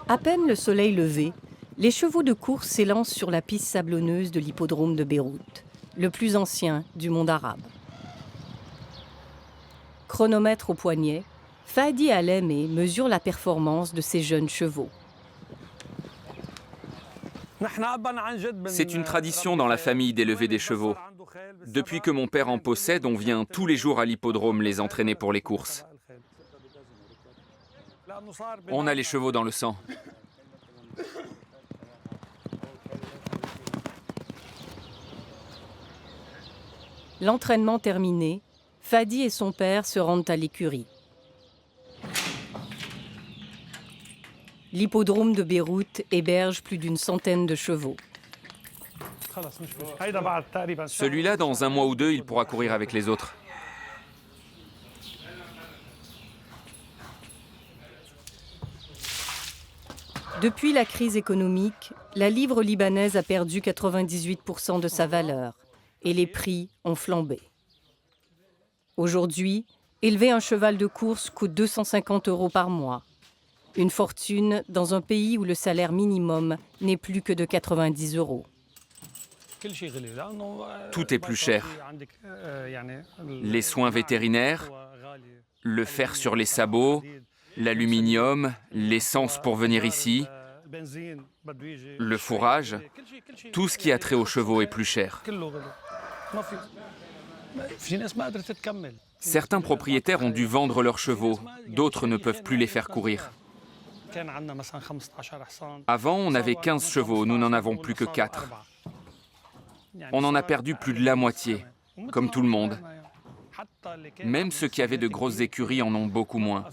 À peine le soleil levé, les chevaux de course s'élancent sur la piste sablonneuse de l'hippodrome de Beyrouth, le plus ancien du monde arabe. Chronomètre au poignet, Fadi Al-Aimé mesure la performance de ces jeunes chevaux. C'est une tradition dans la famille d'élever des chevaux. Depuis que mon père en possède, on vient tous les jours à l'hippodrome les entraîner pour les courses. On a les chevaux dans le sang. L'entraînement terminé, Fadi et son père se rendent à l'écurie. L'hippodrome de Beyrouth héberge plus d'une centaine de chevaux. Celui-là, dans un mois ou deux, il pourra courir avec les autres. Depuis la crise économique, la livre libanaise a perdu 98% de sa valeur et les prix ont flambé. Aujourd'hui, élever un cheval de course coûte 250 € par mois. Une fortune dans un pays où le salaire minimum n'est plus que de 90 €. Tout est plus cher. Les soins vétérinaires, le fer sur les sabots, l'aluminium, l'essence pour venir ici, le fourrage, tout ce qui a trait aux chevaux est plus cher. Certains propriétaires ont dû vendre leurs chevaux, d'autres ne peuvent plus les faire courir. Avant, on avait 15 chevaux, nous n'en avons plus que 4. On en a perdu plus de la moitié, comme tout le monde. Même ceux qui avaient de grosses écuries en ont beaucoup moins.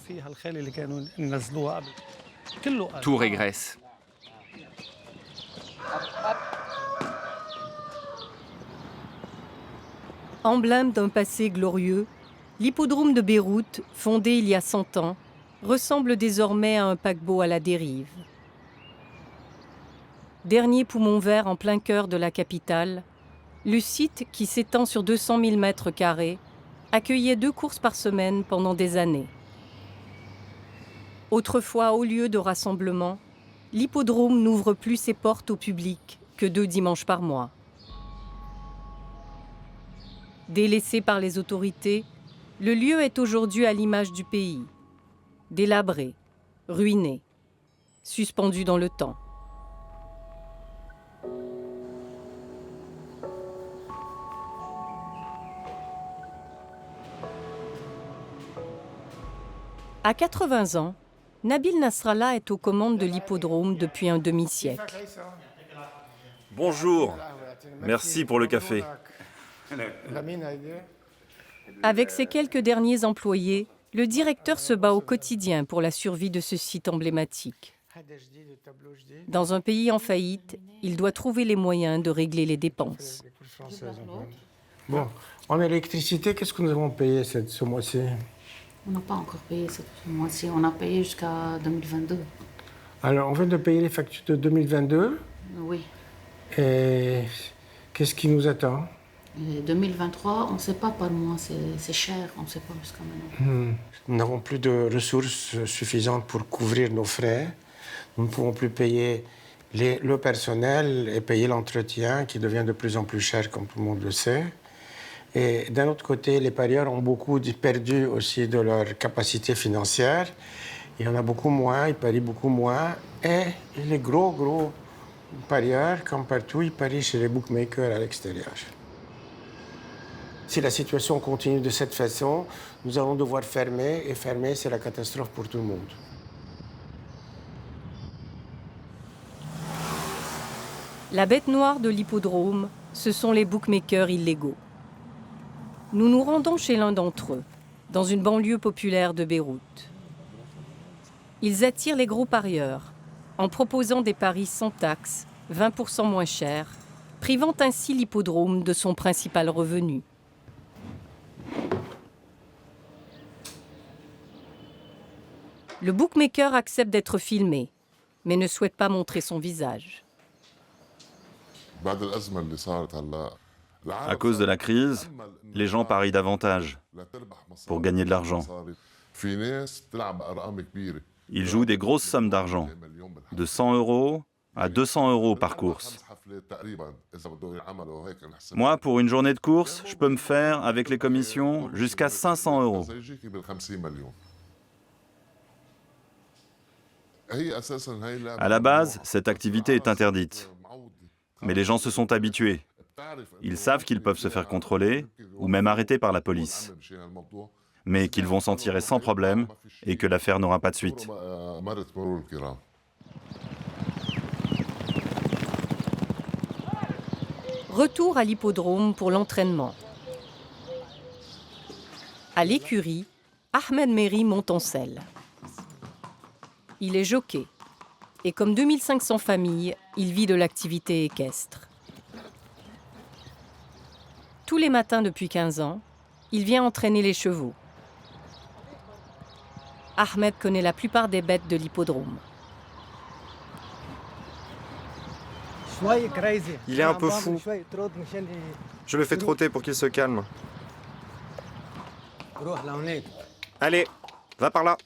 Tout régresse. Emblème d'un passé glorieux, l'hippodrome de Beyrouth, fondé il y a 100 ans, ressemble désormais à un paquebot à la dérive. Dernier poumon vert en plein cœur de la capitale, le site, qui s'étend sur 200 000 mètres carrés, accueillait 2 courses par semaine pendant des années. Autrefois haut lieu de rassemblement, l'hippodrome n'ouvre plus ses portes au public que 2 dimanches par mois. Délaissé par les autorités, le lieu est aujourd'hui à l'image du pays. Délabré, ruiné, suspendu dans le temps. À 80 ans, Nabil Nasrallah est aux commandes de l'hippodrome depuis un demi-siècle. Bonjour, merci pour le café. Avec ses quelques derniers employés, le directeur se bat au quotidien pour la survie de ce site emblématique. Dans un pays en faillite, il doit trouver les moyens de régler les dépenses. Bon, en électricité, qu'est-ce que nous avons payé ce mois-ci? On n'a pas encore payé ce mois-ci, on a payé jusqu'à 2022. Alors, on vient de payer les factures de 2022. Oui. Et qu'est-ce qui nous attend? Et 2023, on ne sait pas par mois, c'est cher, on ne sait pas jusqu'à maintenant. Nous n'avons plus de ressources suffisantes pour couvrir nos frais. Nous ne pouvons plus payer le personnel et payer l'entretien qui devient de plus en plus cher, comme tout le monde le sait. Et d'un autre côté, les parieurs ont beaucoup perdu aussi de leur capacité financière. Il y en a beaucoup moins, ils parient beaucoup moins. Et les gros parieurs, comme partout, ils parient chez les bookmakers à l'extérieur. Si la situation continue de cette façon, nous allons devoir fermer. Et fermer, c'est la catastrophe pour tout le monde. La bête noire de l'hippodrome, ce sont les bookmakers illégaux. Nous nous rendons chez l'un d'entre eux, dans une banlieue populaire de Beyrouth. Ils attirent les gros parieurs, en proposant des paris sans taxes, 20% moins chers, privant ainsi l'hippodrome de son principal revenu. Le bookmaker accepte d'être filmé, mais ne souhaite pas montrer son visage. À cause de la crise, les gens parient davantage pour gagner de l'argent. Ils jouent des grosses sommes d'argent, de 100 € à 200 € par course. Moi, pour une journée de course, je peux me faire, avec les commissions, jusqu'à 500 €. À la base, cette activité est interdite. Mais les gens se sont habitués. Ils savent qu'ils peuvent se faire contrôler ou même arrêter par la police, mais qu'ils vont s'en tirer sans problème et que l'affaire n'aura pas de suite. Retour à l'hippodrome pour l'entraînement. À l'écurie, Ahmed Meri monte en selle. Il est jockey et comme 2500 familles, il vit de l'activité équestre. Tous les matins depuis 15 ans, il vient entraîner les chevaux. Ahmed connaît la plupart des bêtes de l'hippodrome. Il est un peu fou. Je le fais trotter pour qu'il se calme. Allez, va par là.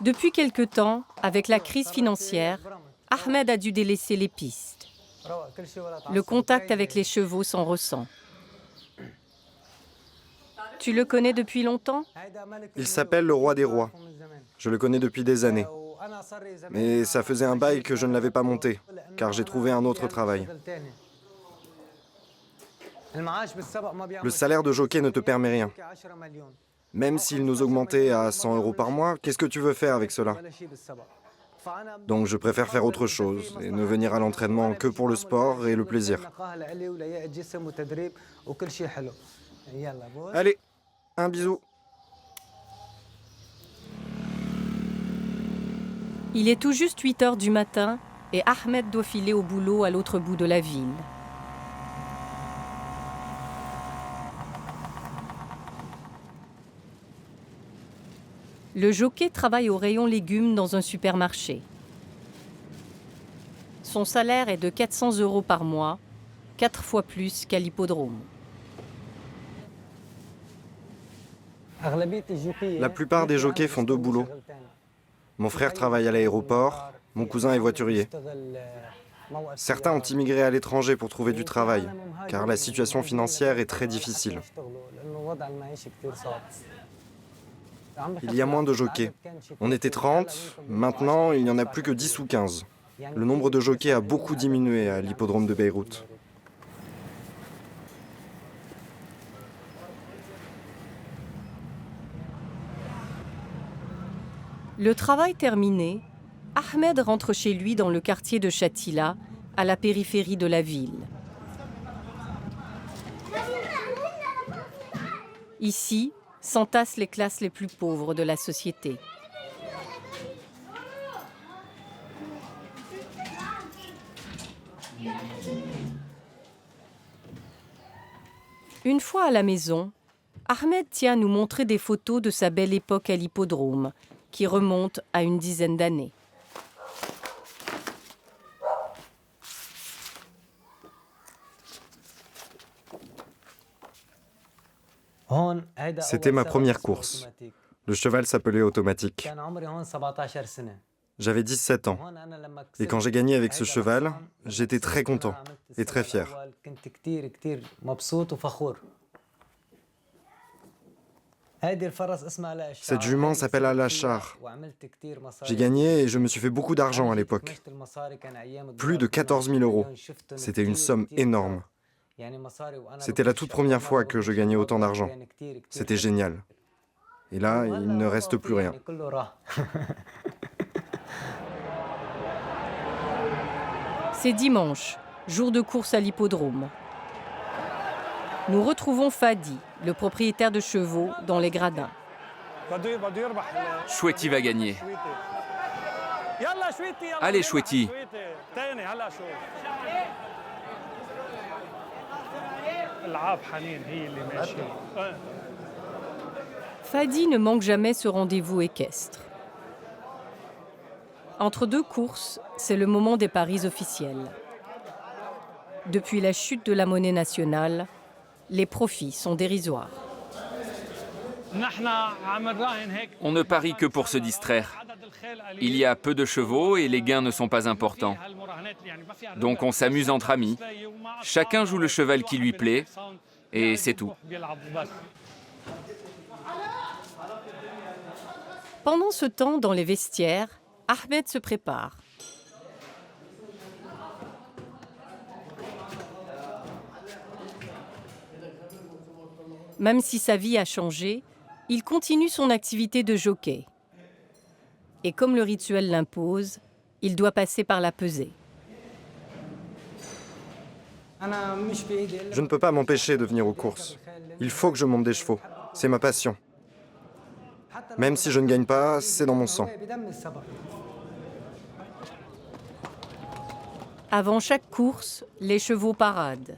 Depuis quelque temps, avec la crise financière, Ahmed a dû délaisser les pistes. Le contact avec les chevaux s'en ressent. Tu le connais depuis longtemps ? Il s'appelle le roi des rois. Je le connais depuis des années. Mais ça faisait un bail que je ne l'avais pas monté, car j'ai trouvé un autre travail. Le salaire de jockey ne te permet rien. Même s'il nous augmentait à 100 € par mois, qu'est-ce que tu veux faire avec cela? Donc je préfère faire autre chose et ne venir à l'entraînement que pour le sport et le plaisir. Allez, un bisou. Il est tout juste 8 heures du matin et Ahmed doit filer au boulot à l'autre bout de la ville. Le jockey travaille au rayon légumes dans un supermarché. Son salaire est de 400 € par mois, 4 fois plus qu'à l'hippodrome. La plupart des jockeys font 2 boulots. Mon frère travaille à l'aéroport, mon cousin est voiturier. Certains ont immigré à l'étranger pour trouver du travail, car la situation financière est très difficile. Il y a moins de jockeys. On était 30, maintenant il n'y en a plus que 10 ou 15. Le nombre de jockeys a beaucoup diminué à l'hippodrome de Beyrouth. Le travail terminé, Ahmed rentre chez lui dans le quartier de Shatila, à la périphérie de la ville. Ici s'entassent les classes les plus pauvres de la société. Une fois à la maison, Ahmed tient à nous montrer des photos de sa belle époque à l'hippodrome, qui remonte à une dizaine d'années. C'était ma première course. Le cheval s'appelait Automatique. J'avais 17 ans. Et quand j'ai gagné avec ce cheval, j'étais très content et très fier. Cette jument s'appelle Al-Ashar. J'ai gagné et je me suis fait beaucoup d'argent à l'époque. Plus de 14 000 €. C'était une somme énorme. C'était la toute première fois que je gagnais autant d'argent. C'était génial. Et là, il ne reste plus rien. C'est dimanche, jour de course à l'hippodrome. Nous retrouvons Fadi, le propriétaire de chevaux, dans les gradins. Chouetti va gagner. Allez, Chouetti. Fadi ne manque jamais ce rendez-vous équestre. Entre 2 courses, c'est le moment des paris officiels. Depuis la chute de la monnaie nationale, les profits sont dérisoires. On ne parie que pour se distraire. Il y a peu de chevaux et les gains ne sont pas importants. Donc on s'amuse entre amis. Chacun joue le cheval qui lui plaît et c'est tout. Pendant ce temps, dans les vestiaires, Ahmed se prépare. Même si sa vie a changé, il continue son activité de jockey. Et comme le rituel l'impose, il doit passer par la pesée. Je ne peux pas m'empêcher de venir aux courses. Il faut que je monte des chevaux. C'est ma passion. Même si je ne gagne pas, c'est dans mon sang. Avant chaque course, les chevaux paradent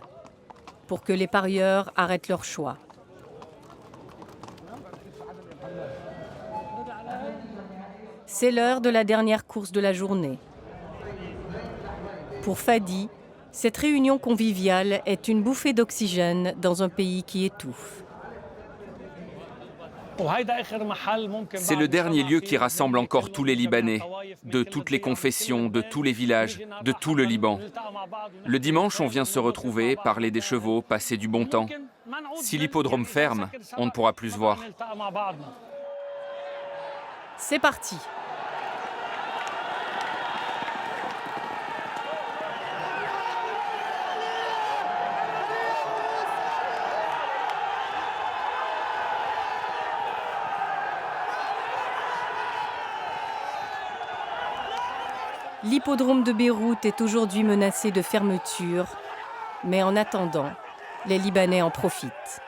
pour que les parieurs arrêtent leur choix. C'est l'heure de la dernière course de la journée. Pour Fadi, cette réunion conviviale est une bouffée d'oxygène dans un pays qui étouffe. C'est le dernier lieu qui rassemble encore tous les Libanais, de toutes les confessions, de tous les villages, de tout le Liban. Le dimanche, on vient se retrouver, parler des chevaux, passer du bon temps. Si l'hippodrome ferme, on ne pourra plus se voir. C'est parti! L'hippodrome de Beyrouth est aujourd'hui menacé de fermeture, mais en attendant, les Libanais en profitent.